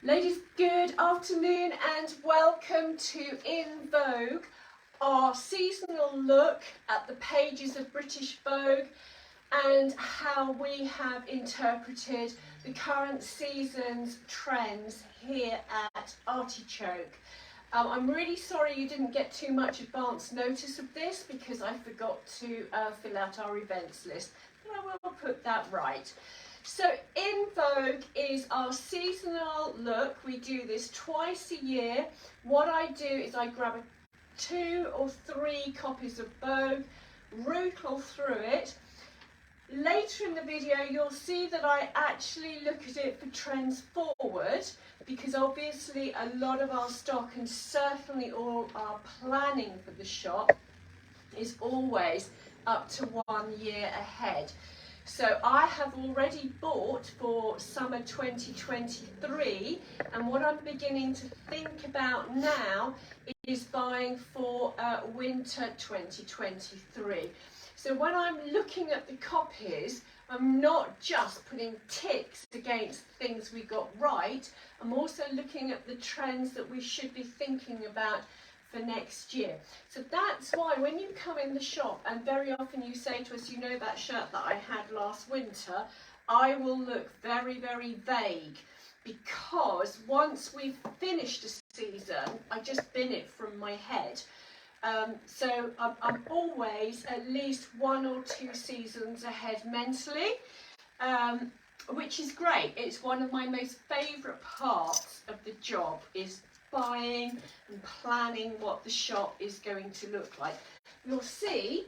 Ladies, good afternoon and welcome to In Vogue, our seasonal look at the pages of British Vogue and how we have interpreted the current season's trends here at Artichoke. I'm really sorry you didn't get too much advance notice of this because I forgot to fill out our events list, but I will put that right. So In Vogue is our seasonal look. We do this twice a year. What I do is I grab 2 or 3 copies of Vogue, rootle through it. Later in the video you'll see that I actually look at it for trends forward, because obviously a lot of our stock and certainly all our planning for the shop is always up to 1 year ahead. So I have already bought for summer 2023, and what I'm beginning to think about now is buying for winter 2023. So when I'm looking at the copies, I'm not just putting ticks against things we got right, I'm also looking at the trends that we should be thinking about for next year. So that's why when you come in the shop and very often you say to us, you know that shirt that I had last winter, I will look very, very vague, because once we've finished a season, I just bin it from my head. So I'm always at least 1 or 2 seasons ahead mentally, which is great. It's one of my most favourite parts of the job, is buying and planning what the shop is going to look like. You'll see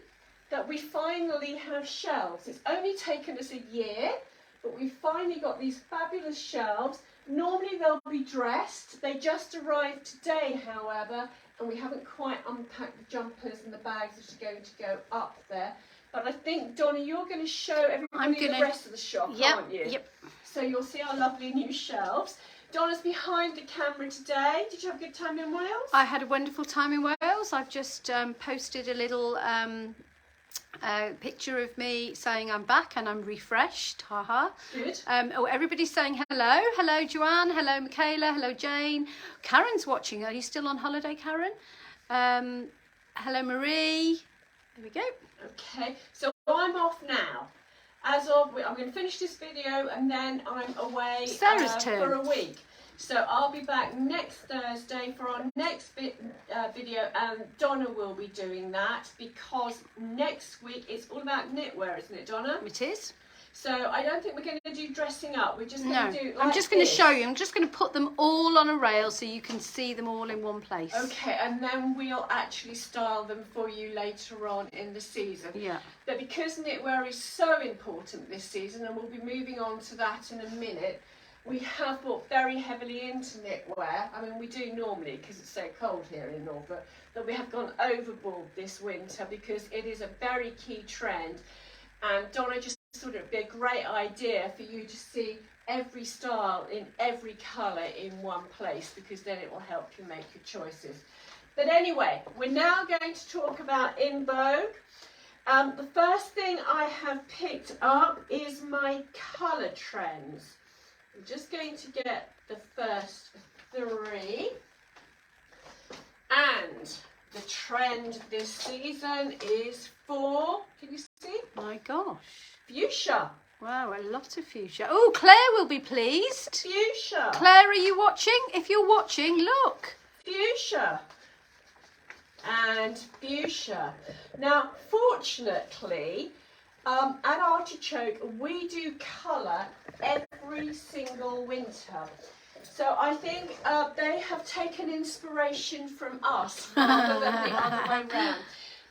that we finally have shelves. It's only taken us a year, but we've finally got these fabulous shelves. Normally they'll be dressed. They just arrived today, however, and we haven't quite unpacked the jumpers and the bags that are going to go up there. But I think, Donna, you're going to show everybody the rest of the shop, aren't you? Yep. So you'll see our lovely new shelves. Donna's behind the camera today. Did you have a good time in Wales? I had a wonderful time in Wales. I've just posted a little picture of me saying I'm back and I'm refreshed. Haha. Good. Oh, everybody's saying hello. Hello, Joanne. Hello, Michaela. Hello, Jane. Karen's watching. Are you still on holiday, Karen? Hello, Marie. There we go. Okay, so I'm off now. I'm going to finish this video and then I'm away for a week. So I'll be back next Thursday for our next video, and Donna will be doing that, because next week it's all about knitwear, isn't it, Donna? It is. So I don't think we're going to do dressing up. We're just going to do like I'm just going to show you. I'm just going to put them all on a rail so you can see them all in one place. Okay, and then we'll actually style them for you later on in the season. Yeah. But because knitwear is so important this season, and we'll be moving on to that in a minute, we have bought very heavily into knitwear. I mean, we do normally because it's so cold here in Norfolk, but we have gone overboard this winter because it is a very key trend. And Donna just thought it would be a great idea for you to see every style in every colour in one place, because then it will help you make your choices. But anyway, we're now going to talk about In Vogue. The first thing I have picked up is my colour trends. I'm just going to get the first 3. And the trend this season is for, can you see? My gosh. Fuchsia. Wow, a lot of fuchsia. Oh, Claire will be pleased. Fuchsia. Claire, are you watching? If you're watching, look. Fuchsia. And fuchsia. Now, fortunately, at Artichoke, we do colour every single winter. So I think they have taken inspiration from us rather than the other way round.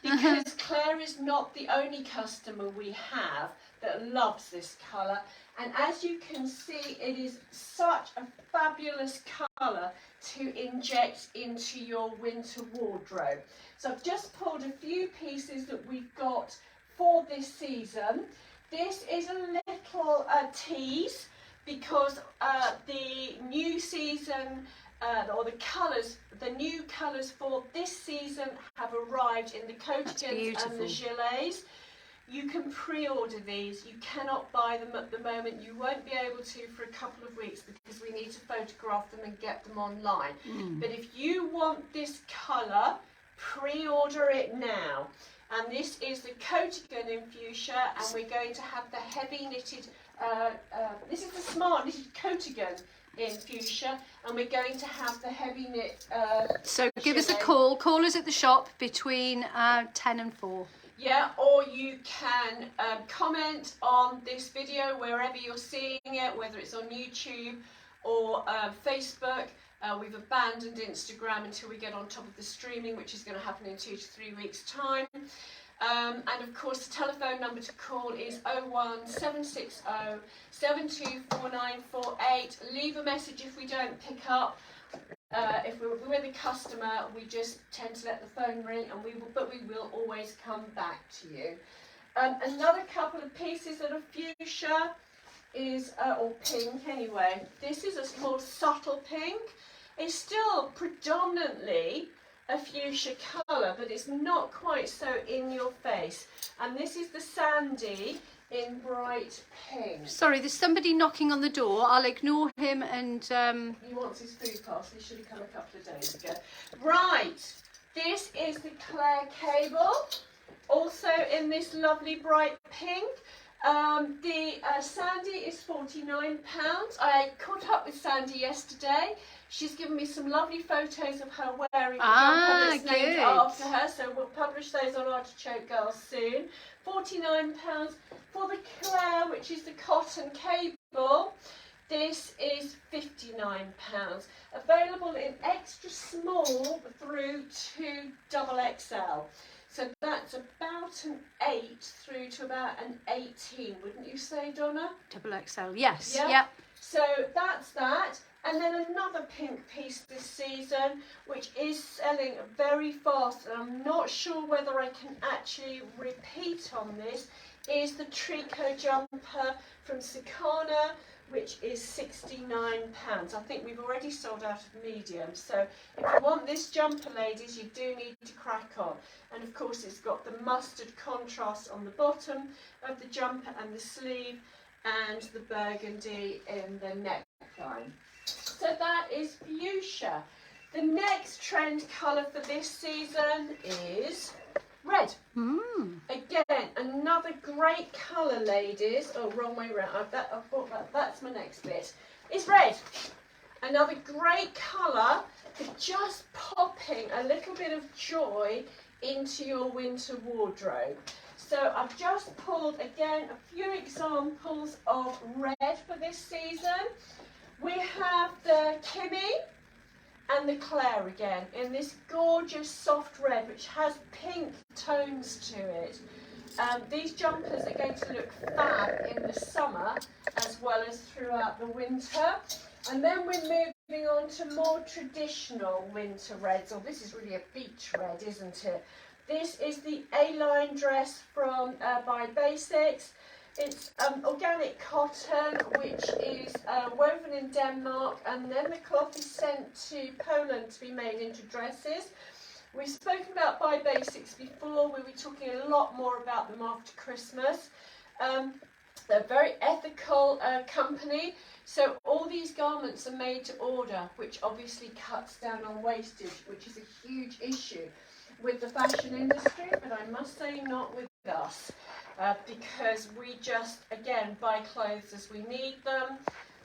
Because Claire is not the only customer we have that loves this colour. And as you can see, it is such a fabulous colour to inject into your winter wardrobe. So I've just pulled a few pieces that we've got for this season. This is a little tease, because the new season, or the new colours for this season have arrived in the coatigans and the gilets. You can pre-order these. You cannot buy them at the moment. You won't be able to for a couple of weeks because we need to photograph them and get them online. But if you want this colour, pre-order it now. And this is the Coatigan in fuchsia, and we're going to have the heavy knitted, this is the smart knitted Coatigan in fuchsia, and we're going to have the heavy knit. So give us a call. Call us at the shop between 10 and 4. Yeah, or you can comment on this video wherever you're seeing it, whether it's on YouTube or Facebook. We've abandoned Instagram until we get on top of the streaming, which is going to happen in 2 to 3 weeks' time. And of course, the telephone number to call is 01760 724948. Leave a message if we don't pick up. If we're with a customer, we just tend to let the phone ring, and we will always come back to you. Another couple of pieces that are fuchsia is, or pink anyway. This is a more subtle pink. It's still predominantly a fuchsia colour, but it's not quite so in your face. And this is the Sandy in bright pink. Sorry, there's somebody knocking on the door. I'll ignore him and... He wants his food parcel. He should have come a couple of days ago. Right, this is the Claire cable, also in this lovely bright pink. The Sandy is £49. I caught up with Sandy yesterday. She's given me some lovely photos of her wearing a jumper that's named after her, so we'll publish those on Artichoke Girls soon. £49 for the Claire, which is the cotton cable. This is £59. Available in extra small through to XXL. So that's about an 8 through to about an 18, wouldn't you say, Donna? XXL, yes. Yeah. Yep. So that's that. And then another pink piece this season, which is selling very fast, and I'm not sure whether I can actually repeat on this, is the Trico Jumper from Sakana, which is £69. I think we've already sold out of medium. So if you want this jumper, ladies, you do need to crack on. And of course, it's got the mustard contrast on the bottom of the jumper and the sleeve, and the burgundy in the neckline. So that is fuchsia. The next trend colour for this season is red. Again, another great colour, ladies. Oh, wrong way round. That's my next bit. It's red. Another great colour for just popping a little bit of joy into your winter wardrobe. So I've just pulled, again, a few examples of red for this season. We have the Kimmy and the Claire again in this gorgeous soft red, which has pink tones to it. These jumpers are going to look fab in the summer as well as throughout the winter. And then we're moving on to more traditional winter reds. Oh, this is really a beach red, isn't it? This is the A-line dress from by Basics. It's organic cotton, which is woven in Denmark, and then the cloth is sent to Poland to be made into dresses. We've spoken about By Basics before. We'll be talking a lot more about them after Christmas. They're a very ethical company, so all these garments are made to order, which obviously cuts down on wastage, which is a huge issue with the fashion industry, but I must say not with us. Because we just, again, buy clothes as we need them,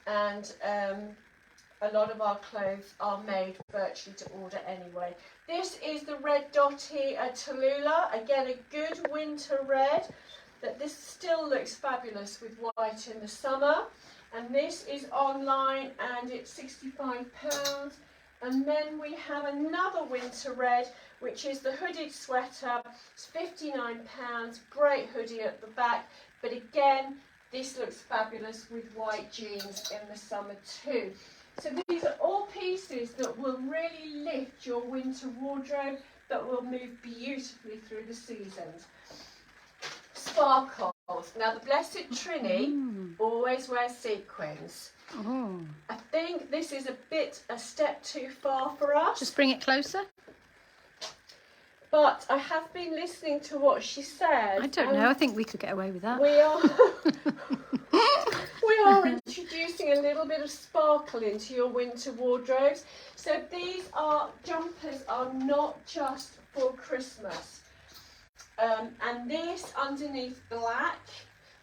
and a lot of our clothes are made virtually to order anyway. This is the Red Dotty Tallulah, again a good winter red, that this still looks fabulous with white in the summer, and this is online and it's £65. And then we have another winter red, which is the hooded sweater. It's £59, great hoodie at the back. But again, this looks fabulous with white jeans in the summer too. So these are all pieces that will really lift your winter wardrobe, that will move beautifully through the seasons. Sparkles. Now the Blessed Trini always wears sequins. I think this is a step too far for us. Just bring it closer. but I have been listening to what she said. I don't know. I think we could get away with that. We are we are introducing a little bit of sparkle into your winter wardrobes. So these jumpers are not just for Christmas. And this underneath black,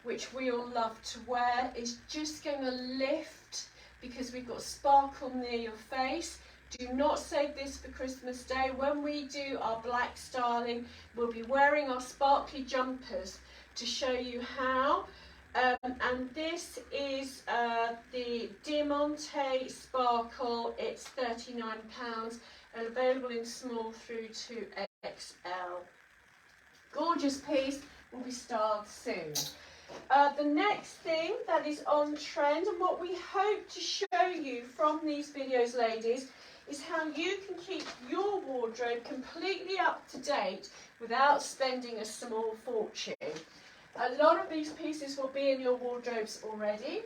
which we all love to wear, is just going to lift because we've got sparkle near your face. Do not save this for Christmas Day. When we do our black styling, we'll be wearing our sparkly jumpers to show you how. And this is the Diamante Sparkle. It's £39 and available in small through to XL. Gorgeous piece, will be styled soon. The next thing that is on trend, and what we hope to show you from these videos, ladies, is how you can keep your wardrobe completely up to date without spending a small fortune. A lot of these pieces will be in your wardrobes already,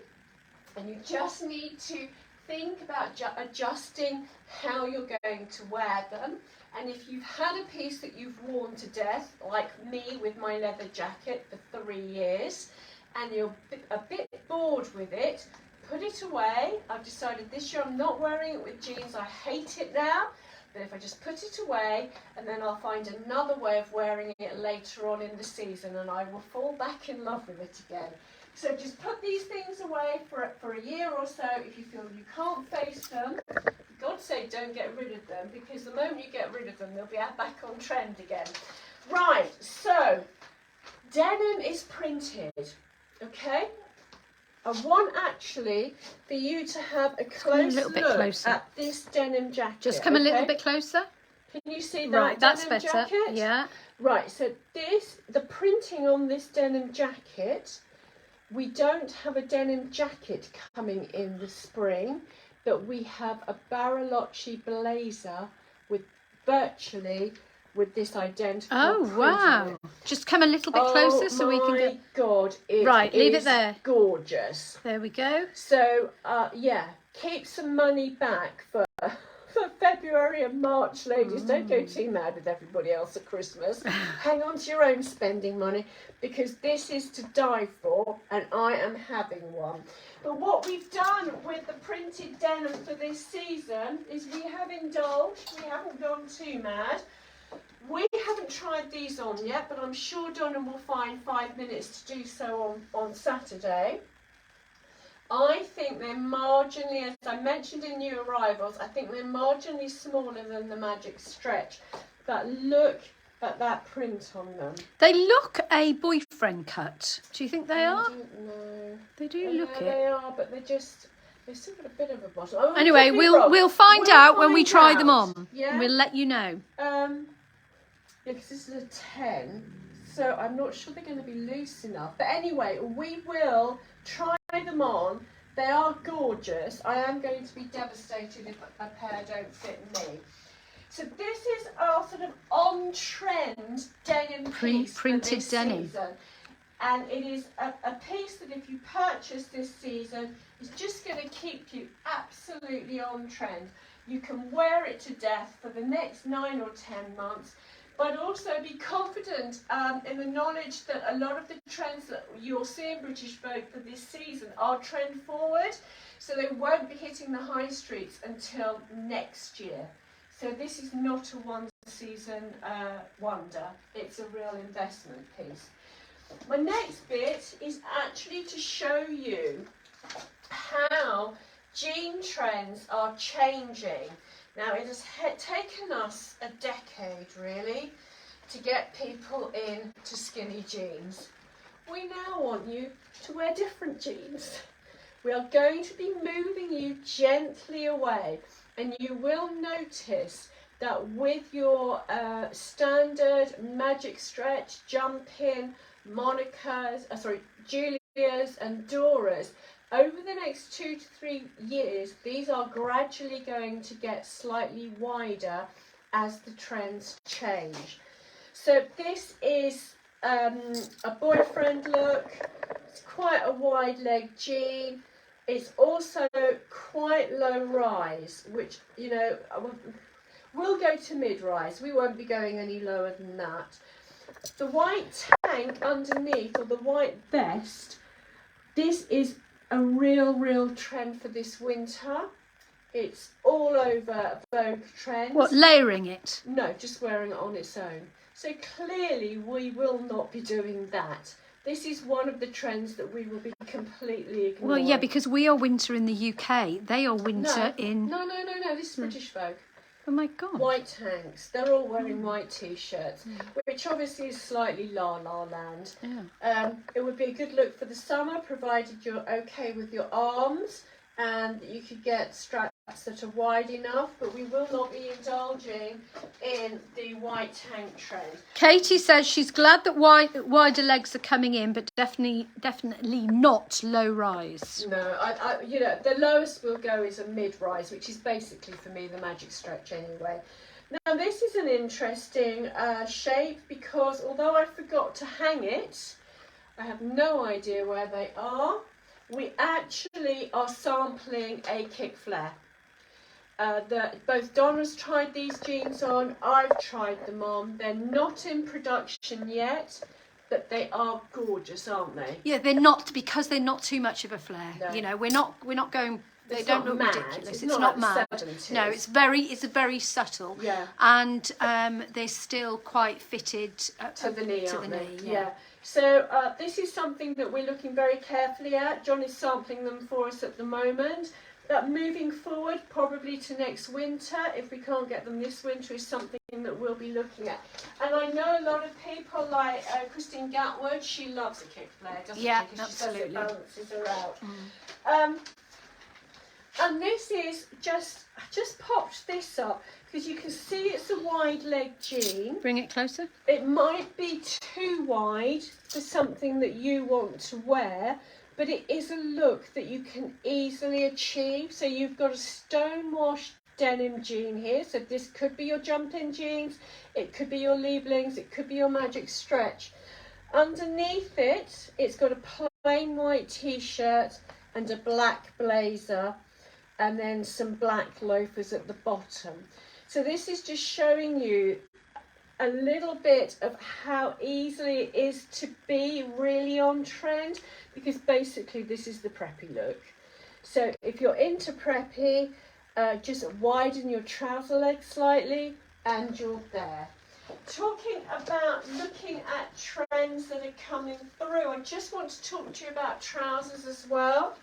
and you just need to think about adjusting how you're going to wear them. And if you've had a piece that you've worn to death, like me with my leather jacket for 3 years, and you're a bit bored with it, put it away. I've decided this year I'm not wearing it with jeans. I hate it now. But if I just put it away, and then I'll find another way of wearing it later on in the season, and I will fall back in love with it again. So just put these things away for a year or so. If you feel you can't face them, for God's sake, don't get rid of them, because the moment you get rid of them, they'll be back on trend again. Right, so denim is printed, okay? I want actually for you to have a close look at this denim jacket. Just come a little bit closer. Can you see that? Right, that's better. Jacket? Yeah. Right, so the printing on this denim jacket, we don't have a denim jacket coming in the spring, but we have a Bariloche blazer with virtually with this identical Oh wow! Just come a little bit closer so we can get. Oh my God! Right, leave it there. Gorgeous. There we go. So yeah, keep some money back for February and March, ladies. Don't go too mad with everybody else at Christmas. Hang on to your own spending money, because this is to die for, and I am having one. But what we've done with the printed denim for this season is we have indulged. We haven't gone too mad. We haven't tried these on yet, but I'm sure Donna will find 5 minutes to do so on Saturday. I think they're marginally, as I mentioned in new arrivals, I think they're marginally smaller than the Magic Stretch. But look at that print on them. They look a boyfriend cut. Do you think they are? I don't know. They do look it. They are, but they've still got a bit of a bottom. Oh, anyway, we'll find out when we try them on. Yeah. And we'll let you know. Yeah, because this is a 10, so I'm not sure they're going to be loose enough. But anyway, we will try them on. They are gorgeous. I am going to be devastated if a pair don't fit me. So this is our sort of on-trend denim piece printed for this denim season. And it is a piece that if you purchase this season, is just going to keep you absolutely on trend. You can wear it to death for the next 9 or 10 months. But also be confident in the knowledge that a lot of the trends that you'll see in British Vogue for this season are trend forward, so they won't be hitting the high streets until next year. So this is not a one season wonder, it's a real investment piece. My next bit is actually to show you how jean trends are changing. Now, it has taken us a decade, really, to get people into skinny jeans. We now want you to wear different jeans. We are going to be moving you gently away, and you will notice that with your standard Magic Stretch, Jump In, Monica's, Julia's and Dora's, over the next 2 to 3 years, these are gradually going to get slightly wider as the trends change. So this is a boyfriend look. It's quite a wide leg jean. It's also quite low rise, which, you know, we'll go to mid-rise. We won't be going any lower than that. The white tank underneath, or the white vest, this is a real trend for this winter. It's all over Vogue trends. What, layering it? No, just wearing it on its own. So clearly we will not be doing that. This is one of the trends that we will be completely ignoring. Well, yeah, because we are winter in the UK. They are winter in... No, this is British Vogue. Oh my God. White tanks. They're all wearing white t-shirts, which obviously is slightly la land. Yeah. It would be a good look for the summer, provided you're okay with your arms and you could get straps that are wide enough, but we will not be indulging in the white tank trend. Katie says she's glad that wider legs are coming in, but definitely not low rise. No, I you know, the lowest we'll go is a mid-rise, which is basically for me the magic stretch anyway. Now this is an interesting shape, because although I forgot to hang it, I have no idea where they are. We actually are sampling a kick flare. Both Donna's tried these jeans on, I've tried them on. They're not in production yet, but they are gorgeous, aren't they? Yeah, they're not, because they're not too much of a flare. No. You know, we're not going. They It's don't not look mad. ridiculous. It's It's not not like mad. the 70s. No, it's very subtle. Yeah. And they're still quite fitted To the knee, to aren't the they? knee. Yeah. So this is something that we're looking very carefully at. John is sampling them for us at the moment. Moving forward, probably to next winter, if we can't get them this winter, is something that we'll be looking at. And I know a lot of people, like Christine Gatwood, she loves a kick flare, doesn't she? 'Cause absolutely. She says it balances her out. And this is I just popped this up because you can see it's a wide leg jean. Bring it closer. It might be too wide for something that you want to wear, but it is a look that you can easily achieve. So you've got a stonewashed denim jean here. So this could be your jump-in jeans, it could be your Lieblings, it could be your magic stretch. Underneath it, it's got a plain white t-shirt and a black blazer, and then some black loafers at the bottom. So this is just showing you a little bit of how easily it is to be really on trend, because basically this is the preppy look. So if you're into preppy, just widen your trouser leg slightly and you're there. Talking about looking at trends that are coming through, I just want to talk to you about trousers as well.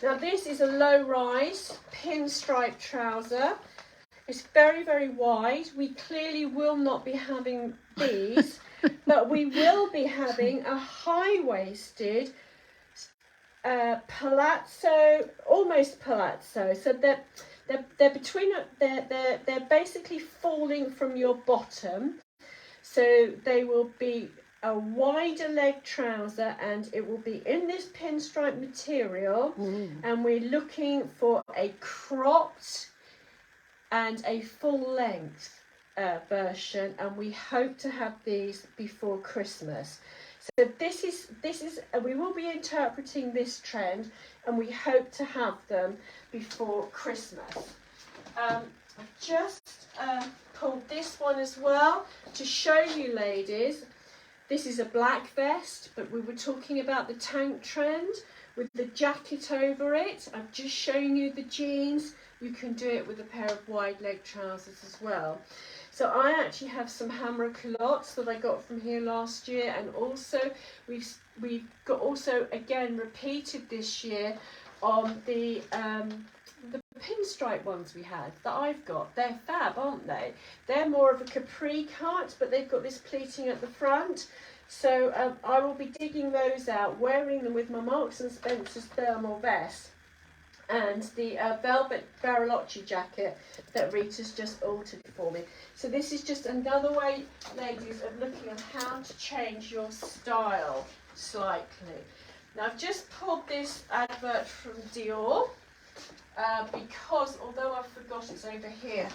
Now this is a low rise pinstripe trouser. It's very wide. We clearly will not be having these, but we will be having a high-waisted palazzo, almost palazzo. So they're between, they're basically falling from your bottom. So they will be a wider leg trouser, and it will be in this pinstripe material. And we're looking for a cropped and a full length version, and we hope to have these before Christmas. So this is we will be interpreting this trend, and we hope to have them before Christmas. I just pulled this one as well to show you, ladies. This is a black vest, but we were talking about the tank trend with the jacket over it. I've just shown you the jeans. You can do it with a pair of wide leg trousers as well. So I actually have some hammer culottes that I got from here last year, and also we've got also again repeated this year on the pinstripe ones we had that I've got. They're fab, aren't they? They're more of a capri cut, but they've got this pleating at the front. So I will be digging those out, wearing them with my Marks and Spencer's thermal vest and the velvet Bariloche jacket that Rita's just altered for me. So this is just another way, ladies, of looking at how to change your style slightly. Now I've just pulled this advert from Dior because although I forgot it's over here.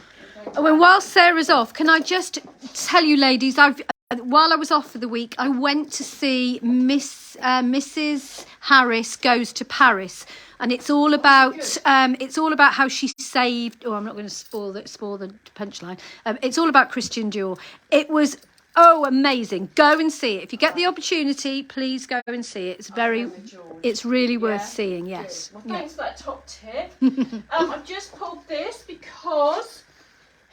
Oh, and while Sarah's off, can I just tell you, ladies, I've while I was off for the week, I went to see Mrs. Harris Goes to Paris, and it's all about how she saved. Oh, I'm not going to spoil the punchline. It's all about Christian Dior. It was amazing. Go and see it if you get the opportunity. Please go and see it. It's really worth seeing. Yes. Well, thanks for that top tip. I've just pulled this because.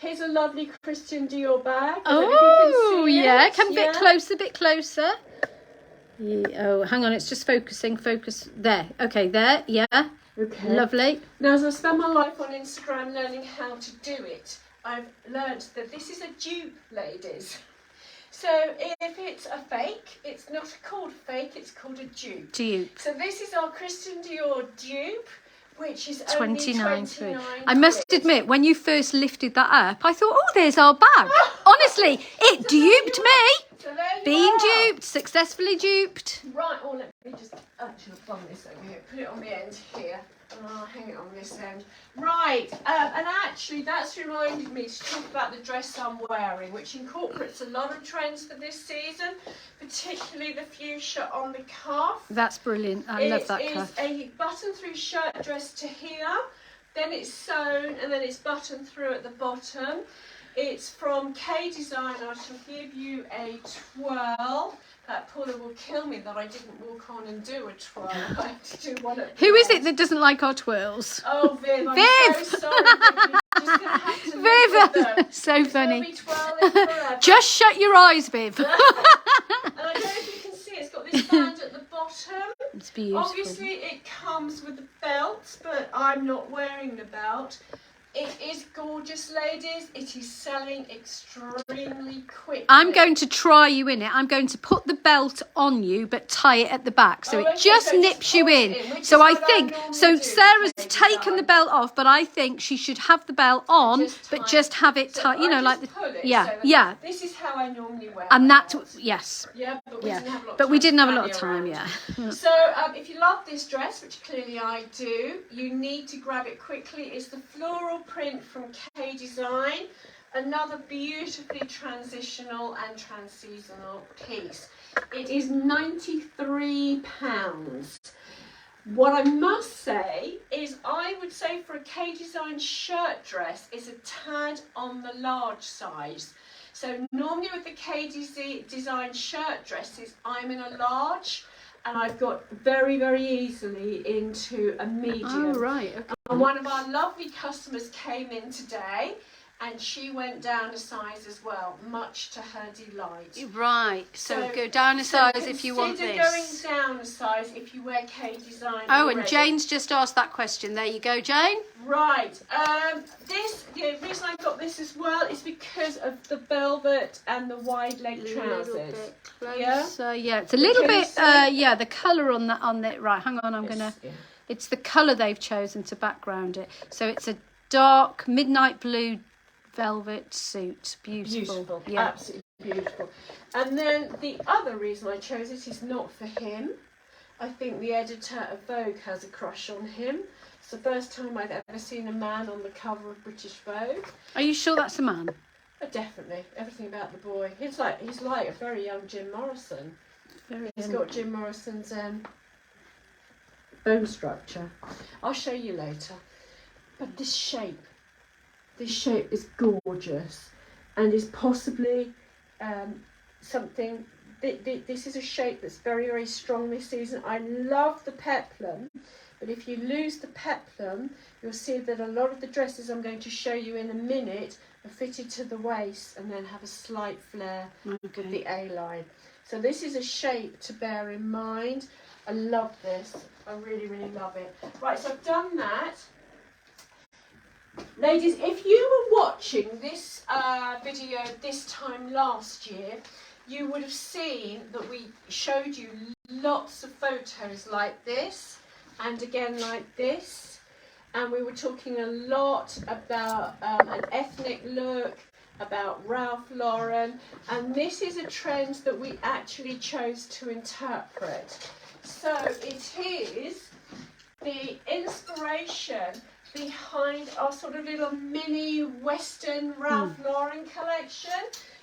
Here's a lovely Christian Dior bag. Oh, yeah. Come a bit closer. Yeah. Oh, hang on. It's just focusing. Focus. There. Okay, there. Yeah. Okay. Lovely. Now, as I spend my life on Instagram learning how to do it, I've learnt that this is a dupe, ladies. So if it's a fake, it's not called fake, it's called a dupe. So this is our Christian Dior dupe. Which is only 29. I must admit, when you first lifted that up, I thought, there's our bag. Honestly, it duped me. So Being duped, successfully duped. Right, let me just actually bung this over here. Put it on the end here. And I'll hang it on this end. Right, and actually that's reminded me to talk about the dress I'm wearing, which incorporates a lot of trends for this season, particularly the fuchsia on the cuff. That's brilliant. I love that cuff. It is a button-through shirt dress to here, then it's sewn, and then it's buttoned through at the bottom. It's from K Design. I shall give you a twirl. Paula will kill me that I didn't walk on and do a twirl. I had to do one at the Who is end. it that doesn't like our twirls? Oh, Viv, I'm so sorry. Viv. You're just going to have to live with them. So funny. Be twirling forever. Just shut your eyes, Viv. And I don't know if you can see, it's got this band at the bottom. It's beautiful. Obviously, it comes with the belt, but I'm not wearing the belt. It is gorgeous, ladies. It is selling extremely quickly. I'm going to try you in it. I'm going to put the belt on you, but tie it at the back. So it just nips you in. So I think, Sarah's taken the belt off, but I think she should have the belt on, but just have it tied, yeah. This is how I normally wear it. And that, yes. Yeah, but we didn't have a lot of time, yeah. So if you love this dress, which clearly I do, you need to grab it quickly. It's the floral print from K Design, another beautifully transitional and trans-seasonal piece. It is £93. What I must say is I would say for a K Design shirt dress is a tad on the large size. So normally with the K Design shirt dresses, I'm in a large, and I've got very, very easily into a medium. Oh, right. Okay. And one of our lovely customers came in today, and she went down a size as well, much to her delight. Right. So go down a size if you want this. Consider going down a size if you wear K Design. Oh, already. and Jane's just asked that question. There you go, Jane. Right. The reason I got this as well is because of the velvet and the wide leg trousers. Yeah. So it's a little bit. The colour on that. Right. Hang on. It's the colour they've chosen to background it. So it's a dark midnight blue velvet suit. Beautiful. Yeah. Absolutely beautiful. And then the other reason I chose it is not for him. I think the editor of Vogue has a crush on him. It's the first time I've ever seen a man on the cover of British Vogue. Are you sure that's a man? Definitely. Everything about the boy. He's like a very young Jim Morrison. He's got Jim Morrison's bone structure. I'll show you later. But this shape is gorgeous, and is possibly something. This is a shape that's very, very strong this season. I love the peplum, but if you lose the peplum, you'll see that a lot of the dresses I'm going to show you in a minute are fitted to the waist and then have a slight flare with the A-line. So this is a shape to bear in mind. I love this. I really, really love it. Right, so I've done that. Ladies, if you were watching this video this time last year, you would have seen that we showed you lots of photos like this, and again like this, and we were talking a lot about an ethnic look, about Ralph Lauren, and this is a trend that we actually chose to interpret. So it is the inspiration behind our sort of little mini Western Ralph Lauren collection.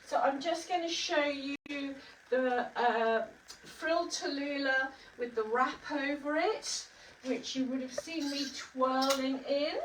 So I'm just going to show you you the frilled tallulah with the wrap over it, which you would have seen me twirling in.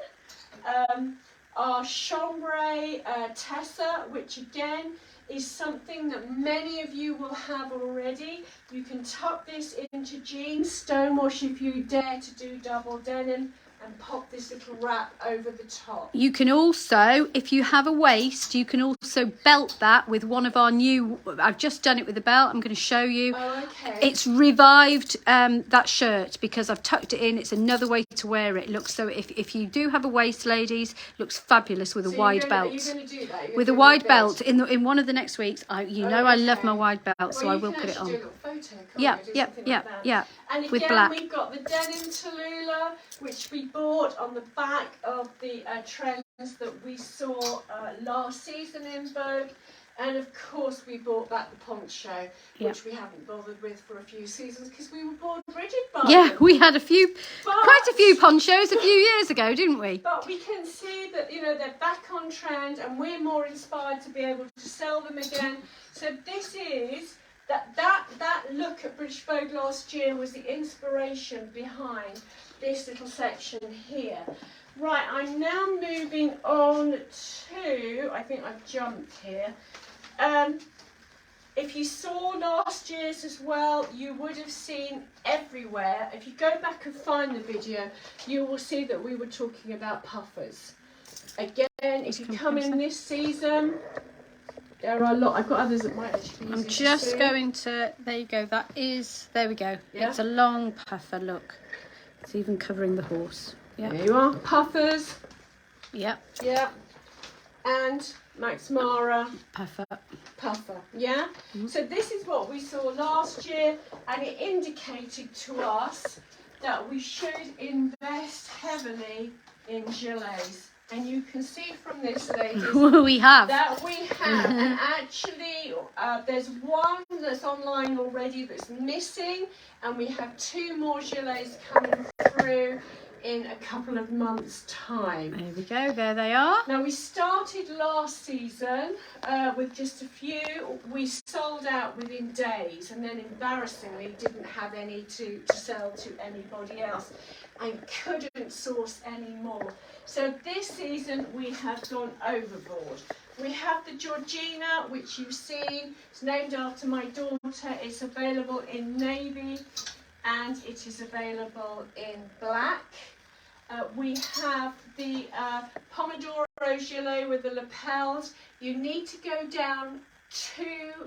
Our chambray tessa, which again is something that many of you will have already. You can tuck this into jeans, stonewash if you dare to do double denim, and pop this little wrap over the top. You can also, if you have a waist, you can also belt that with one of our new, I've just done it with the belt, I'm going to show you. Oh, okay. It's revived that shirt because I've tucked it in. It's another way to wear it. Looks so, if you do have a waist, ladies, looks fabulous with a wide belt. You're going to do that? With a wide belt in one of the next weeks. I love my wide belt, so I will put it on. Do a little photo, Yeah. And again, with black. we've got the denim tallulah, which we bought on the back of the trends that we saw last season in Vogue. And of course we bought back the poncho, which we haven't bothered with for a few seasons because we were bored rigid by them. We had quite a few ponchos a few years ago, didn't we? But we can see that, they're back on trend and we're more inspired to be able to sell them again. So this is, that look at British Vogue last year was the inspiration behind this little section here. Right, I'm now moving on to, I think I've jumped here. If you saw last year's as well, you would have seen everywhere. If you go back and find the video, you will see that we were talking about puffers. Again, if you come in this season, there are a lot. I've got others that might actually be I'm just going to, there you go, there we go. Yeah. It's a long puffer, look. It's even covering the horse. Yeah. There you are, puffers. Yeah. Yeah. And Max Mara. Puffer. Yeah. So this is what we saw last year, and it indicated to us that we should invest heavily in gilets. And you can see from this, ladies, we have. That we have. And actually, there's one that's online already that's missing, and we have 2 more gilets coming through in a couple of months' time. There we go, there they are. Now, we started last season with just a few. We sold out within days, and then embarrassingly didn't have any to sell to anybody else, and couldn't source any more. So this season we have gone overboard. We have the Georgina, which you've seen. It's named after my daughter. It's available in navy and it is available in black. We have the Pomodoro gilet with the lapels. You need to go down 2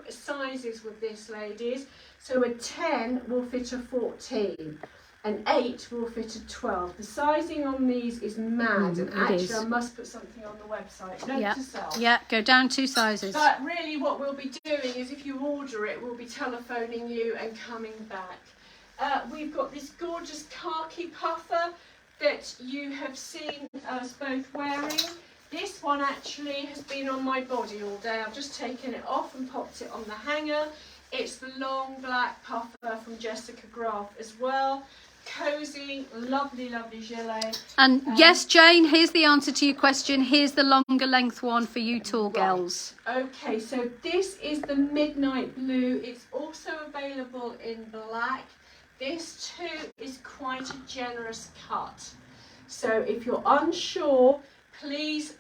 sizes with this, ladies. So a 10 will fit a 14. An 8 will fit a 12. The sizing on these is mad, and actually I must put something on the website. Note to self. Yeah, go down 2 sizes. But really what we'll be doing is if you order it, we'll be telephoning you and coming back. We've got this gorgeous khaki puffer that you have seen us both wearing. This one actually has been on my body all day. I've just taken it off and popped it on the hanger. It's the long black puffer from Jessica Graf as well. Cozy, lovely, lovely gilet. And yes, Jane, here's the answer to your question. Here's the longer length one for you tall girls. Okay, so this is the midnight blue. It's also available in black. This too is quite a generous cut. So if you're unsure, please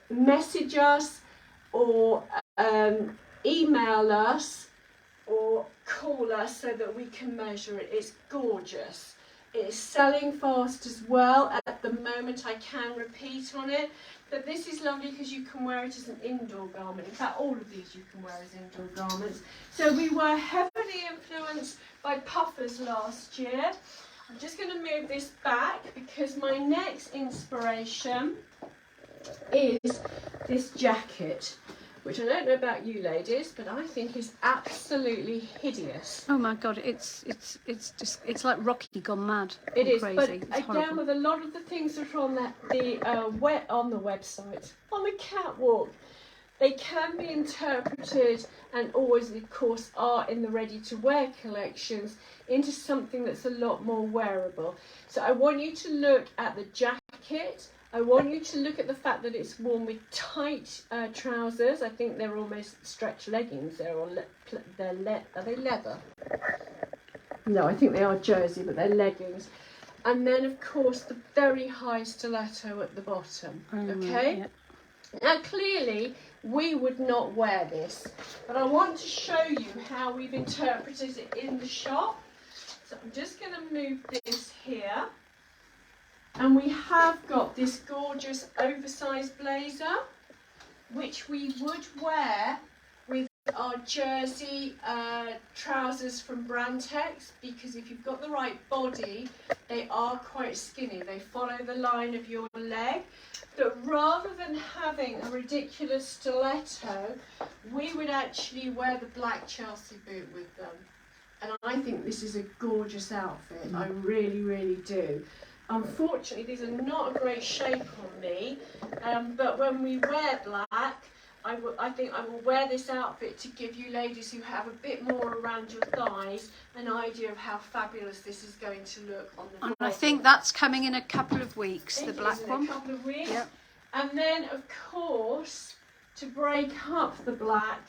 message us or email us or call us so that we can measure it. It's gorgeous. It is selling fast as well. At the moment, I can repeat on it, but this is lovely because you can wear it as an indoor garment. In fact, all of these you can wear as indoor garments. So we were heavily influenced by puffers last year. I'm just going to move this back because my next inspiration is this jacket, which I don't know about you ladies, but I think is absolutely hideous. Oh my God, it's like Rocky gone mad. It is, crazy. but It's again, horrible. with a lot of the things that are on on the website, on the catwalk, they can be interpreted, and always, of course, are in the ready-to-wear collections, into something that's a lot more wearable. So I want you to look at the jacket I want you to look at the fact that it's worn with tight trousers. I think they're almost stretch leggings. Are they leather? No, I think they are jersey, but they're leggings. And then, of course, the very high stiletto at the bottom. Okay? Yeah. Now, clearly, we would not wear this, but I want to show you how we've interpreted it in the shop. So I'm just going to move this here. And we have got this gorgeous oversized blazer, which we would wear with our jersey trousers from Brantex, because if you've got the right body, they are quite skinny. They follow the line of your leg. But rather than having a ridiculous stiletto, we would actually wear the black Chelsea boot with them. And I think this is a gorgeous outfit. I really, really do. Unfortunately, these are not a great shape on me, but when we wear black, I think I will wear this outfit to give you ladies who have a bit more around your thighs an idea of how fabulous this is going to look on the body. And I think that's coming in a couple of weeks, the black one. In a couple of weeks. Yep. And then, of course, to break up the black,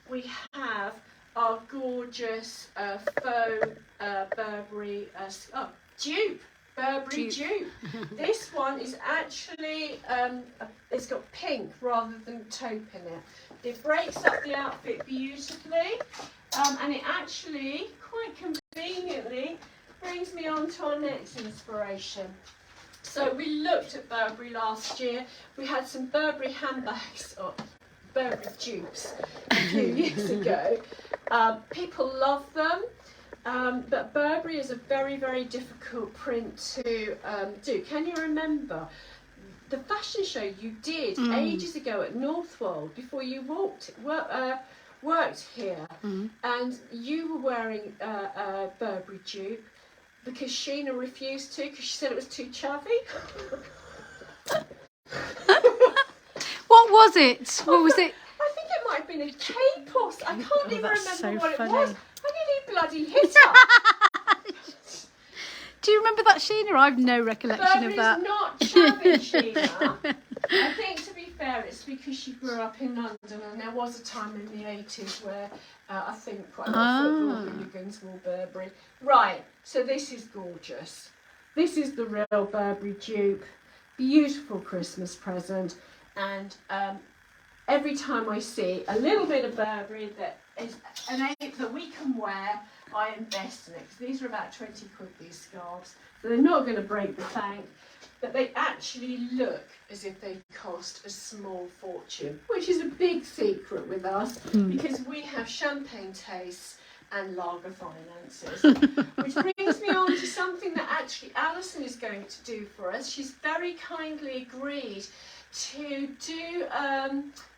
we have our gorgeous faux Burberry dupe. Burberry dupe. This one is actually, it's got pink rather than taupe in it. It breaks up the outfit beautifully, and it actually, quite conveniently, brings me on to our next inspiration. So we looked at Burberry last year. We had some Burberry handbags, or Burberry dupes, a few years ago. People love them. But Burberry is a very, very difficult print to do. Can you remember the fashion show you did ages ago at Norfolk before you worked here? And you were wearing a Burberry dupe because Sheena refused to, because she said it was too chavvy. What was it? What was it? I think it might have been a cape or something. I can't even remember so what funny. it was. I nearly bloody hit her. Do you remember that, Sheena? I've no recollection of that. Burberry's not shabby, Sheena. I think, to be fair, it's because she grew up in London, and there was a time in the 80s where I think quite a lot of football hooligans wore Burberry. Right, so this is gorgeous. This is the real Burberry dupe. Beautiful Christmas present. And every time I see a little bit of Burberry that is an ape that we can wear, I invest in it, because these are about 20 quid, these scarves. So they're not going to break the bank, but they actually look as if they cost a small fortune, which is a big secret with us, because we have champagne tastes and lager finances. Which brings me on to something that actually Alison is going to do for us. She's very kindly agreed to do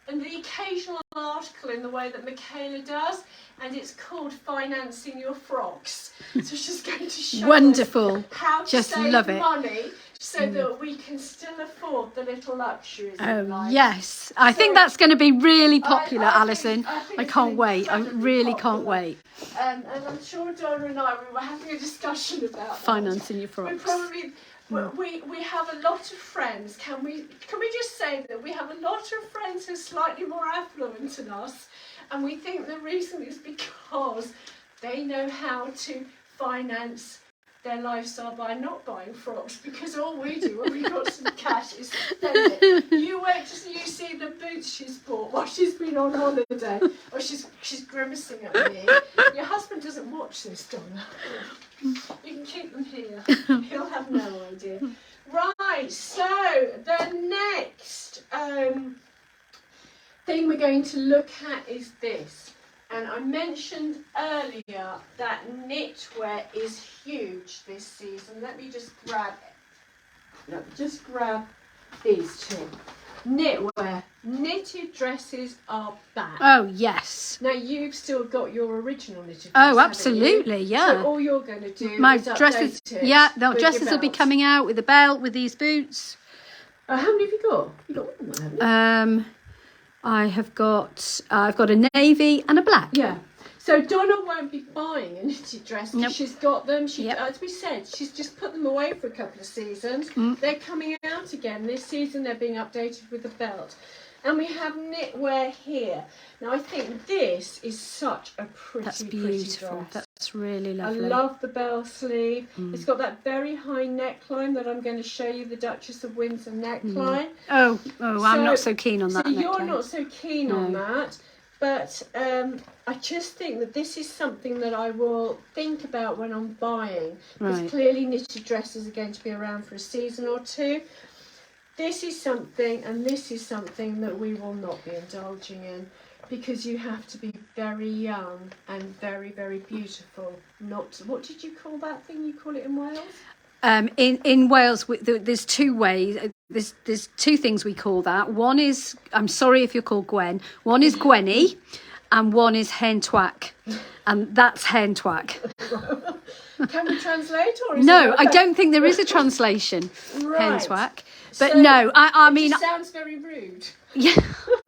the occasional article in the way that Michaela does, and it's called Financing Your Frocks. So she's going to show Wonderful. us how to Just save love it. money so that we can still afford the little luxuries in life. Yes, I think that's going to be really popular, I Alison. think I it's can't wait. I incredibly really popular. can't wait. And I'm sure Donna and I, we were having a discussion about that. Financing your We frocks. probably we have a lot of friends. Can we just say that we have a lot of friends who are slightly more affluent than us, and we think the reason is because they know how to finance their lifestyle by not buying frocks, because all we do when we've got some cash is spend it. You wait till you see the boots she's bought while she's been on holiday. Or she's grimacing at me. Your husband doesn't watch this, Donna. You can keep them here. He'll have no idea. Right, so the next thing we're going to look at is this. And I mentioned earlier that knitwear is huge this season. Let me just grab these two. Knitwear. Knitted dresses are back. Oh, yes. Now, you've still got your original knitted dress, Oh, haven't absolutely, you? yeah. So all you're going to do My is dresses, update it the with dresses your will be belt. coming out with a belt, with these boots. How many have you got? You've got one, haven't you? I've got a navy and a black. Yeah. So Donna won't be buying a knitted dress because she's got them. As we said, she's just put them away for a couple of seasons. They're coming out again this season. They're being updated with the belt. And we have knitwear here. Now I think this is such a pretty, pretty dress. That's really lovely. I love the bell sleeve. It's got that very high neckline that I'm going to show you, the Duchess of Windsor neckline. Oh, I'm not so keen on that. So neckline. you're not so keen on that. But I just think that this is something that I will think about when I'm buying. Because clearly knitted dresses are going to be around for a season or two. This is something, and this is something that we will not be indulging in, because you have to be very young and very, very beautiful. Not, what did you call that thing? You call it in Wales? In Wales, there's two ways. There's two things we call that. One is, I'm sorry if you're called Gwen. One is Gwenny, and one is hen twack, and that's hen twack. Can we translate, or is no? I don't think there is a translation. Hen twack. But so no, I mean, it just sounds very rude. Yeah,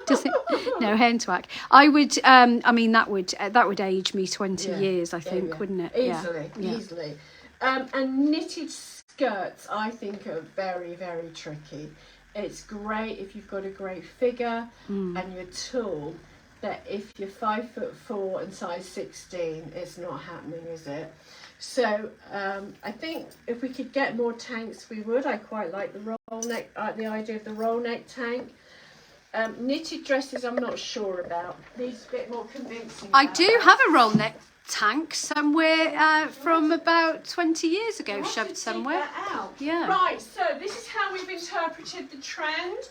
does it? No, hen twack. I would. I mean, that would age me 20 years. I think, wouldn't it? Easily. And knitted skirts, I think, are very, very tricky. It's great if you've got a great figure and you're tall. That if you're 5'4" and size 16, it's not happening, is it? So I think if we could get more tanks, we would. I quite like the roll neck, the idea of the roll neck tank. Knitted dresses, I'm not sure about. Needs a bit more convincing. I do have a roll neck tank somewhere from about 20 years ago, shoved somewhere. That out. Yeah. Right. So this is how we've interpreted the trend.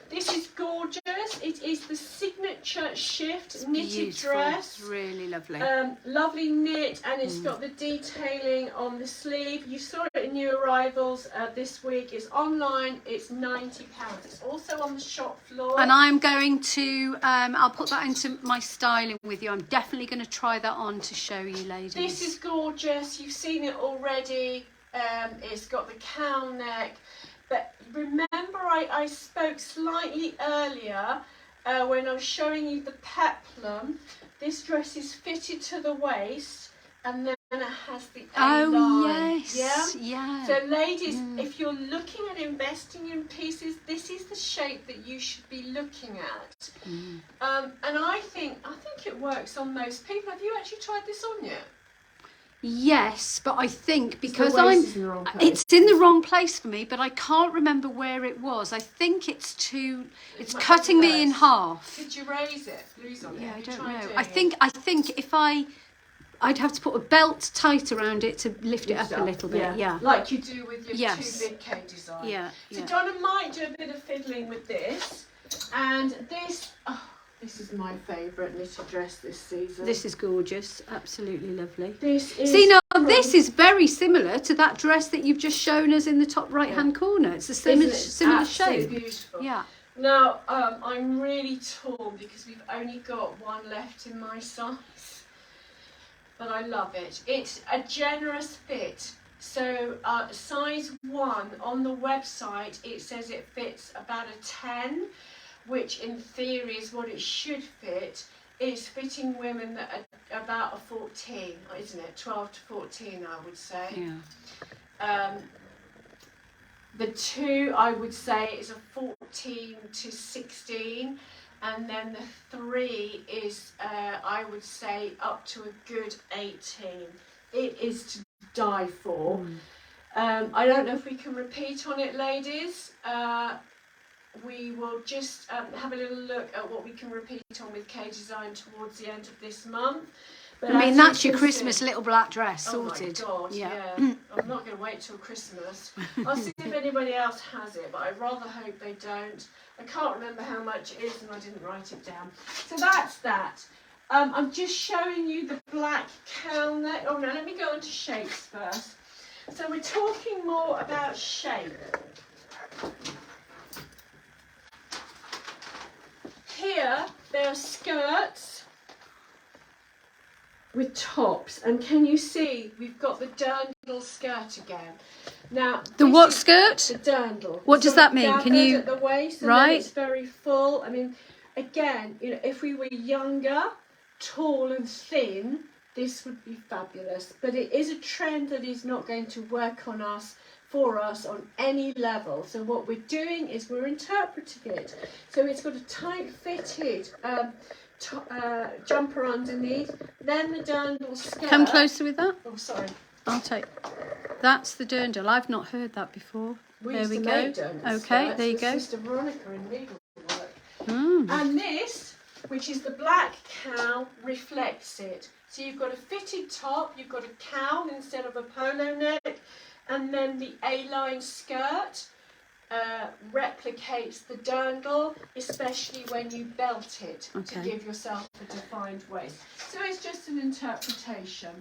This is gorgeous. It is the signature shift knitted dress. It's really lovely. Lovely knit, and it's got the detailing on the sleeve. You saw it in new arrivals this week. It's online. It's £90. It's also on the shop floor. And I'm going to, I'll put that into my styling with you. I'm definitely going to try that on to show you, ladies. This is gorgeous. You've seen it already. It's got the cowl neck. But remember, I spoke slightly earlier when I was showing you the peplum. This dress is fitted to the waist, and then it has the A-line. Oh, yes. Yeah. So, ladies, if you're looking at investing in pieces, this is the shape that you should be looking at. And I think it works on most people. Have you actually tried this on yet? Yes, but I think because it's in the wrong place for me, but I can't remember where it was. I think it's cutting me in half. Did you raise it? Lose on it? Yeah, I don't know. I think if I'd have to put a belt tight around it to lift it up a little bit. Yeah. Like you do with your two big K design. Yeah. So Donna might do a bit of fiddling with this, and this. This is my favourite knitted dress this season. This is gorgeous. Absolutely lovely. This is this is very similar to that dress that you've just shown us in the top right-hand corner. It's the similar shape. Beautiful. Yeah. Now, I'm really torn because we've only got one left in my size. But I love it. It's a generous fit. So size 1 on the website, it says it fits about a 10. Which in theory is what it should fit. It's fitting women that are about a 14, isn't it? 12 to 14, I would say. Yeah. The 2, I would say, is a 14 to 16. And then the 3 is, I would say, up to a good 18. It is to die for. I don't know if we can repeat on it, ladies. We will just have a little look at what we can repeat on with K Design towards the end of this month. But I mean, that's your Christmas little black dress sorted. Oh my God, yeah. I'm not going to wait till Christmas. I'll see if anybody else has it, but I rather hope they don't. I can't remember how much it is and I didn't write it down. So that's that. I'm just showing you the black cowl neck. Oh no, let me go on to shapes first. So we're talking more about shape. Here, there are skirts with tops, and can you see we've got the dirndl skirt again? Now, the what skirt? The dirndl. What does that mean? Can you? At the waist, and right? Then it's very full. I mean, again, if we were younger, tall and thin, this would be fabulous. But it is a trend that is not going to work on us, for us, on any level. So what we're doing is we're interpreting it. So it's got a tight fitted jumper underneath, then the dirndl skirt. Come closer with that. Oh, sorry. I'll take. That's the dirndl. I've not heard that before. There we go. Okay, there you go. Sister Veronica in needlework. Mm. And this, which is the black cowl, reflects it. So you've got a fitted top, you've got a cowl instead of a polo neck, and then the A-line skirt replicates the dirndl, especially when you belt it to give yourself a defined waist. So it's just an interpretation.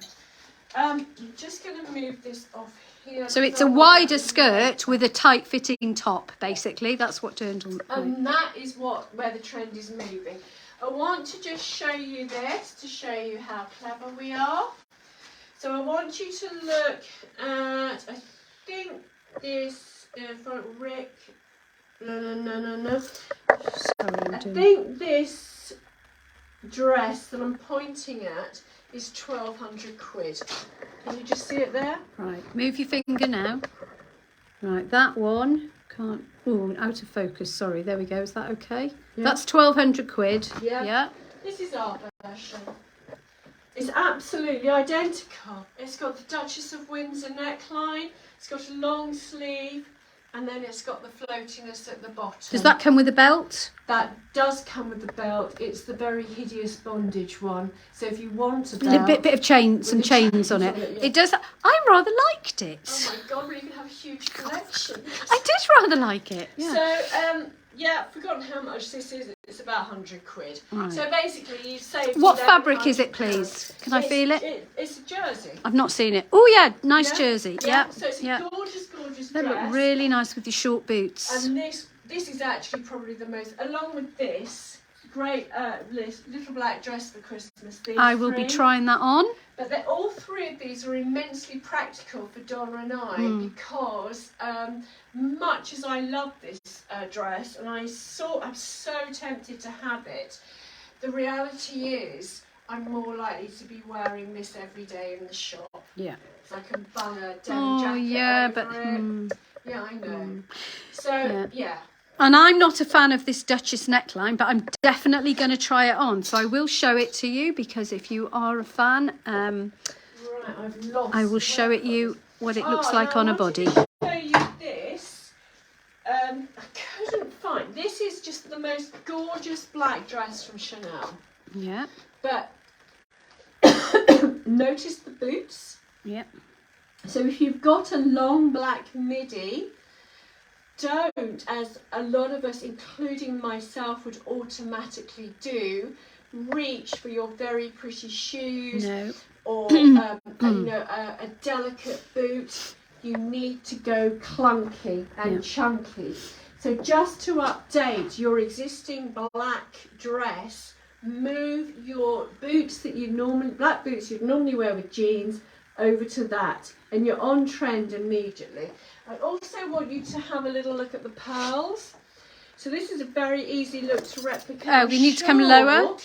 I'm just going to move this off here. So it's a wider skirt with a tight fitting top, basically. That's what dirndl. And that is where the trend is moving. I want to just show you this to show you how clever we are. So I want you to look at, I think this, Rick, no. Sorry, I think this dress that I'm pointing at is 1,200 quid. Can you just see it there? Right, move your finger now. Right, that one can't. Oh, out of focus. Sorry. There we go. Is that okay? Yeah. That's 1,200 quid. Yeah. This is our version. It's absolutely identical. It's got the Duchess of Windsor neckline. It's got a long sleeve. And then it's got the floatiness at the bottom. Does that come with a belt? That does come with the belt. It's the very hideous bondage one. So if you want a belt, bit of chain, some chains on it. Yeah. It does. I rather liked it. Oh my God, we can have a huge collection. I did rather like it. Yeah. So I've forgotten how much this is. It's about 100 quid. Right. So basically, you saved. What fabric is it, please? Can I feel it? It's a jersey. I've not seen it. Oh yeah, nice jersey. Yeah. So it's a gorgeous They dress. look really nice with your short boots. And this is actually probably the most, along with this great little black dress for Christmas. I will be trying that on. But all three of these are immensely practical for Donna and I because much as I love this dress and I'm so tempted to have it, the reality is I'm more likely to be wearing this every day in the shop. Yeah. So I can bung a denim jacket over it. Yeah, I know. So, yeah. And I'm not a fan of this Duchess neckline, but I'm definitely going to try it on. So I will show it to you because if you are a fan, I will show it you what it looks like on a body. I wanted to show you this. I couldn't find. This is just the most gorgeous black dress from Chanel. Yeah. But notice the boots. Yeah. So if you've got a long black midi, don't, as a lot of us, including myself, would automatically do, reach for your very pretty shoes or a delicate boot. You need to go clunky and chunky. So just to update your existing black dress, move your boots that black boots you'd normally wear with jeans over to that, and you're on trend immediately. I also want you to have a little look at the pearls. So this is a very easy look to replicate. Oh, we need to come lower.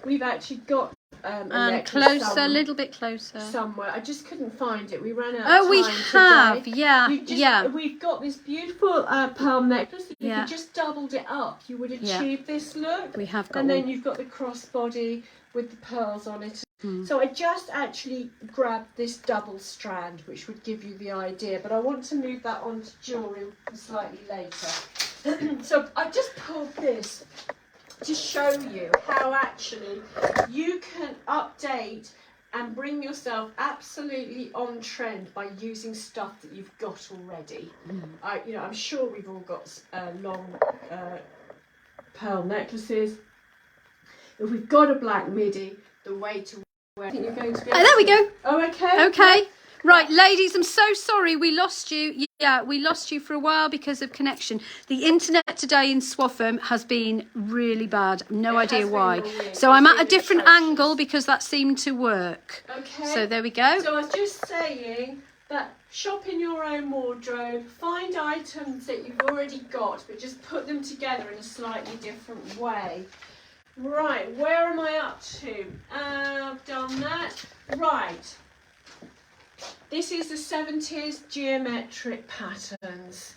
We've actually got and closer, a little bit closer. Somewhere. I just couldn't find it. We ran out of time. Oh, we have. Today. Yeah. We've got this beautiful pearl necklace. If you just doubled it up, you would achieve this look. We have got And then you've got the crossbody with the pearls on it. So I just actually grabbed this double strand, which would give you the idea, but I want to move that on to jewellery slightly later. So I just pulled this to show you how actually you can update and bring yourself absolutely on trend by using stuff that you've got already. I'm sure we've all got long pearl necklaces. If we've got a black midi, the way to wear it, you're going to be. There we go. Oh, okay. Okay. Right, ladies, I'm so sorry we lost you. Yeah, we lost you for a while because of connection. The internet today in Swaffham has been really bad. No idea why. So I'm at a different angle because that seemed to work. Okay. So there we go. So I was just saying that shop in your own wardrobe, find items that you've already got, but just put them together in a slightly different way. Right, where am I up to? I've done that. Right. This is the 70s geometric patterns.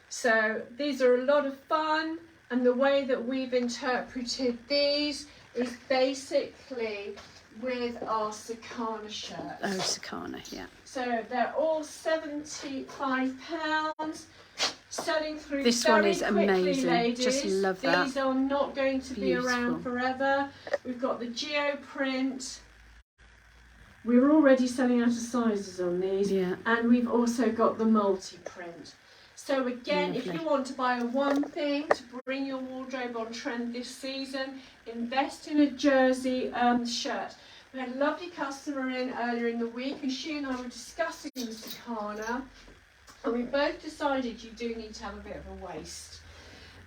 So these are a lot of fun, and the way that we've interpreted these is basically with our Sakana shirts. Oh, Sakana, yeah. So they're all £75, selling through This very one is quickly, amazing. ladies. Just love that. These are not going to Beautiful. be around forever. We've got the geo print. We're already selling out of sizes on these, Yeah. and we've also got the multi-print. So again, if Lovely. you want to buy one thing to bring your wardrobe on trend this season, invest in a jersey shirt. We had a lovely customer in earlier in the week, and she and I were discussing the Sakana, and we both decided you do need to have a bit of a waist.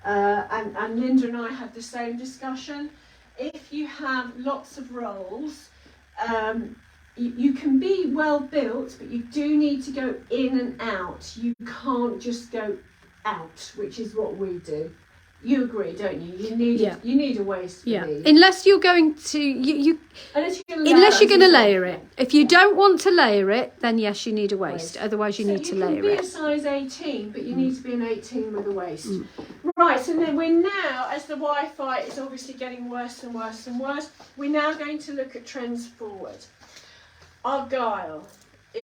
And Linda and I had the same discussion. If you have lots of rolls, you can be well built, but you do need to go in and out. You can't just go out, which is what we do. You agree, don't you? You need a waist for these. Unless you're going to unless you're going to layer it. If you don't want to layer it, then yes, you need a waist. Otherwise, you need to layer it. You can be it. a size 18, but you need to be an 18 with a waist. Right, so then we're now, as the Wi-Fi is obviously getting worse and worse and worse, we're now going to look at trends forward. Argyle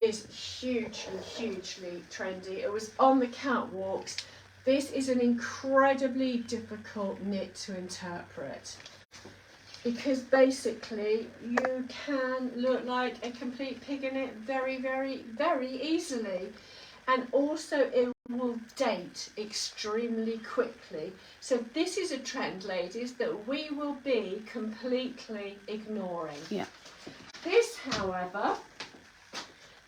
is hugely trendy. It was on the catwalks. This is an incredibly difficult knit to interpret, because basically you can look like a complete pig in it very, very, very easily. And also it will date extremely quickly. So this is a trend, ladies, that we will be completely ignoring. Yeah. This, however,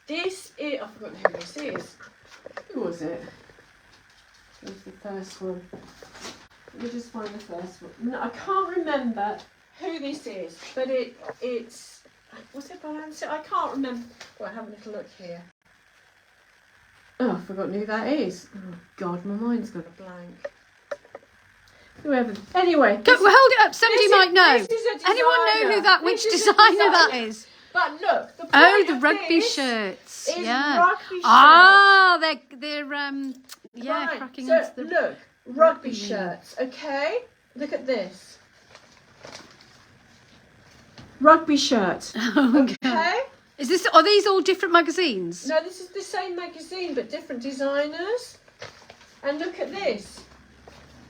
this is, I've forgotten who this is. Who was it? It was the first one. Let me just find the first one. No, I can't remember who this is, but it's, was it Balance? I can't remember. Well, have a little look here. Oh, I've forgotten who that is. Oh God, my mind's got a blank. Whoever. Anyway. Well, hold it up. Somebody might know. This is a designer. Anyone know which designer that is? But look, the point The of rugby this shirts. is Yeah. rugby shirts. Ah, they're Right, cracking so into the look, rugby shirts, okay? Look at this. Rugby shirt. Okay? Are these all different magazines? No, this is the same magazine but different designers. And look at this.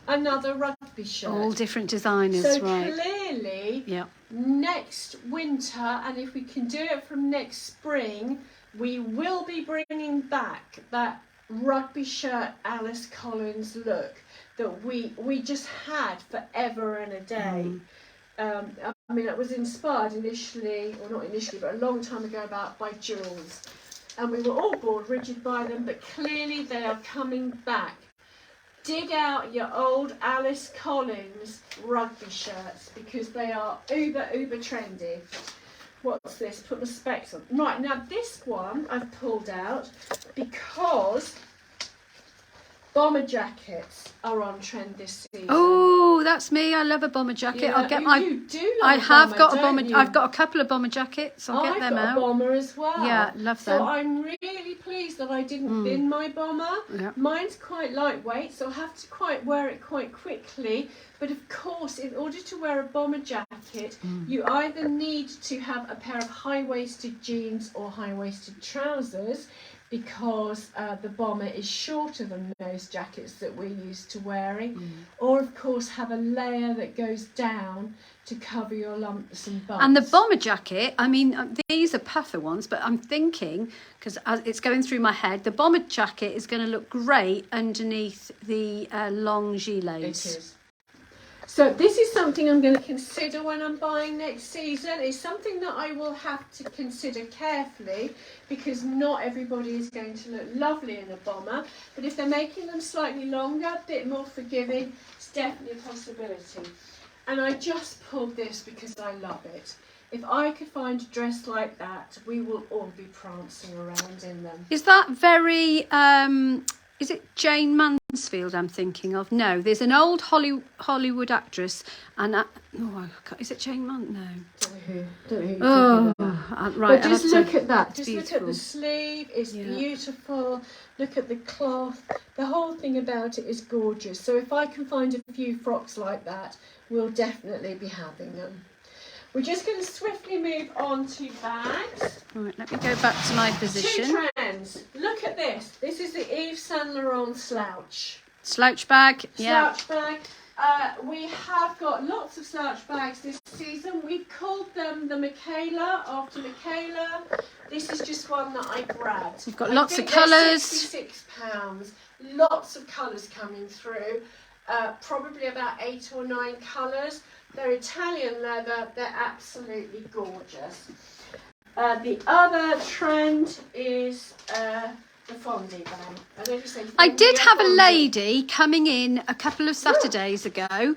Another rugby shirt. All different designers, so right. clearly, Yeah. next winter, and if we can do it from next spring, we will be bringing back that rugby shirt Alice Collins look that we just had forever and a day. I mean, it was inspired initially, or not initially, but a long time ago by Jules. And we were all bored rigid by them, but clearly they are coming back. Dig out your old Alice Collins rugby shirts, because they are uber trendy. What's this? Put my specs on. Right, now this one I've pulled out because bomber jackets are on trend this season. Oh, that's me. I love a bomber jacket. Yeah, I'll get my. You do love I have bomber, got a don't bomber. you? I've got a couple of bomber jackets. I'll get them I've got out. a bomber as well. Yeah, love them. So I'm really pleased that I didn't bin my bomber. Yeah. Mine's quite lightweight, so I have to wear it quite quickly. But of course, in order to wear a bomber jacket, you either need to have a pair of high-waisted jeans or high-waisted trousers, because the bomber is shorter than those jackets that we're used to wearing, or of course have a layer that goes down to cover your lumps and bumps. And the bomber jacket, I mean, these are puffer ones, but I'm thinking, because it's going through my head, the bomber jacket is going to look great underneath the long gilets. It is. So this is something I'm going to consider when I'm buying next season. It's something that I will have to consider carefully, because not everybody is going to look lovely in a bomber. But if they're making them slightly longer, a bit more forgiving, it's definitely a possibility. And I just pulled this because I love it. If I could find a dress like that, we will all be prancing around in them. Is that very, is it Jane Mansell Mansfield I'm thinking of. No, there's an old Hollywood actress, and is it Jane Mont? No. Don't know who Right. But just look at that. Just beautiful. look at the sleeve. It's beautiful. Look at the cloth. The whole thing about it is gorgeous. So if I can find a few frocks like that, we'll definitely be having them. We're just going to swiftly move on to bags. All right, let me go back to my position. Two trends. Look at this. This is the Yves Saint Laurent slouch. Slouch bag. Slouch bag. We have got lots of slouch bags this season. We've called them the Michaela after Michaela. This is just one that I grabbed. We've got lots of colours. £66. Lots of colours coming through. Probably about 8 or 9 colours. They're Italian leather. They're absolutely gorgeous. The other trend is the Fondy bag. I did have a lady coming in a couple of Saturdays ago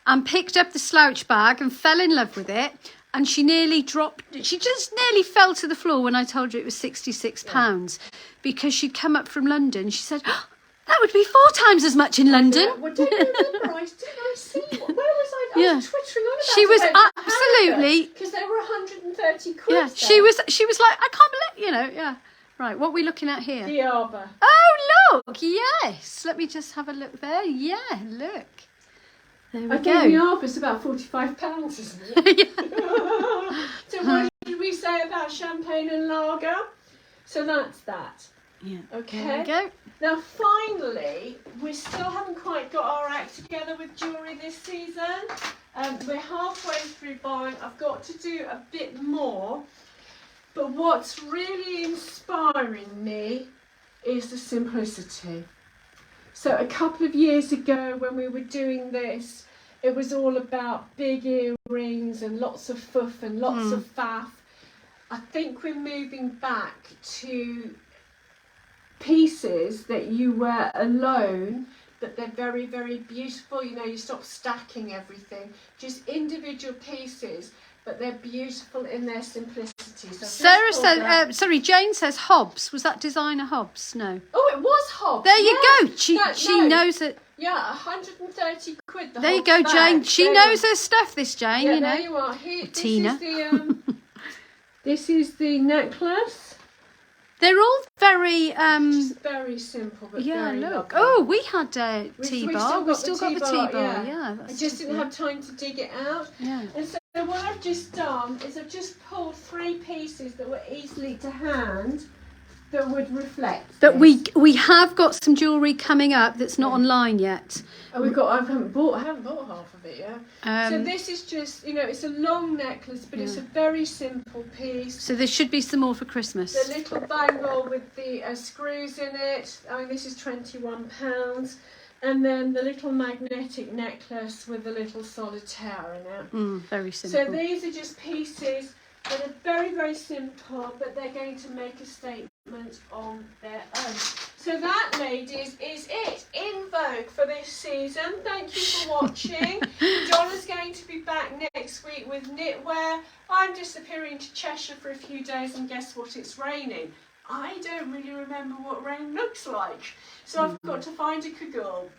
and picked up the slouch bag and fell in love with it. And she just nearly fell to the floor when I told her it was £66 because she'd come up from London. She said, oh, that would be 4 times as much in London. Well, don't you remember? Didn't I see? Where was I? I was twittering on about she was it. Absolutely. Because they were 130 quid. Yeah, she was like, I can't believe, yeah. Right, what are we looking at here? Dior. Oh, look, yes. Let me just have a look there. Yeah, look. There we go. I think Dior's about £45, isn't it? So what did we say about champagne and lager? So that's that. Yeah. Okay. There we go. Now, finally, we still haven't quite got our act together with jewellery this season. We're halfway through buying. I've got to do a bit more. But what's really inspiring me is the simplicity. So a couple of years ago when we were doing this, it was all about big earrings and lots of foof and lots of faff. I think we're moving back to pieces that you wear alone, but they're very, very beautiful. You know, you stop stacking everything. Just individual pieces, but they're beautiful in their simplicity. So Sarah said, Jane says Hobbs. Was that designer Hobbs? No. Oh, it was Hobbs. There you go. She knows it. Yeah, 130 quid. There you go, Jane. She knows her stuff, this Jane, yeah, you know. There you are. Here, this Tina. Is this is the necklace. They're all very... Just very simple, but very look. lovely. Oh, we had T-bar. We've still got the T-bar. Yeah, I just didn't have time to dig it out. Yeah. And so what I've just done is I've just pulled 3 pieces that were easily to hand that would reflect. But we have got some jewellery coming up that's not online yet. Oh, I haven't bought half of it yet. So this is just, it's a long necklace, but it's a very simple piece. So there should be some more for Christmas. The little bangle with the screws in it. I mean, this is £21. And then the little magnetic necklace with the little solitaire in it. Very simple. So these are just pieces that are very, very simple, but they're going to make a statement on their own. So that, ladies, is it in Vogue for this season. Thank you for watching. Donna's going to be back next week with knitwear. I'm disappearing to Cheshire for a few days, and guess what? It's raining. I don't really remember what rain looks like, so I've got to find a cagoule.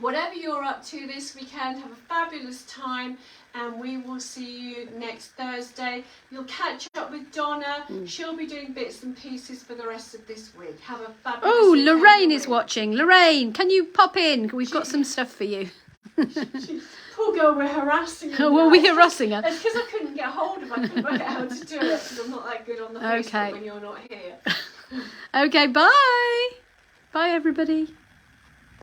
Whatever you're up to this weekend, have a fabulous time, and we will see you next Thursday. You'll catch up with Donna. She'll be doing bits and pieces for the rest of this week. Have a fabulous weekend. Lorraine is watching. Lorraine, can you pop in? We've got some stuff for you. Poor girl, we're harassing her. Oh, well, we're harassing her. It's because I couldn't get hold of her. I couldn't work out how to do it because I'm not that good on the Facebook when you're not here. Okay, bye. Bye, everybody.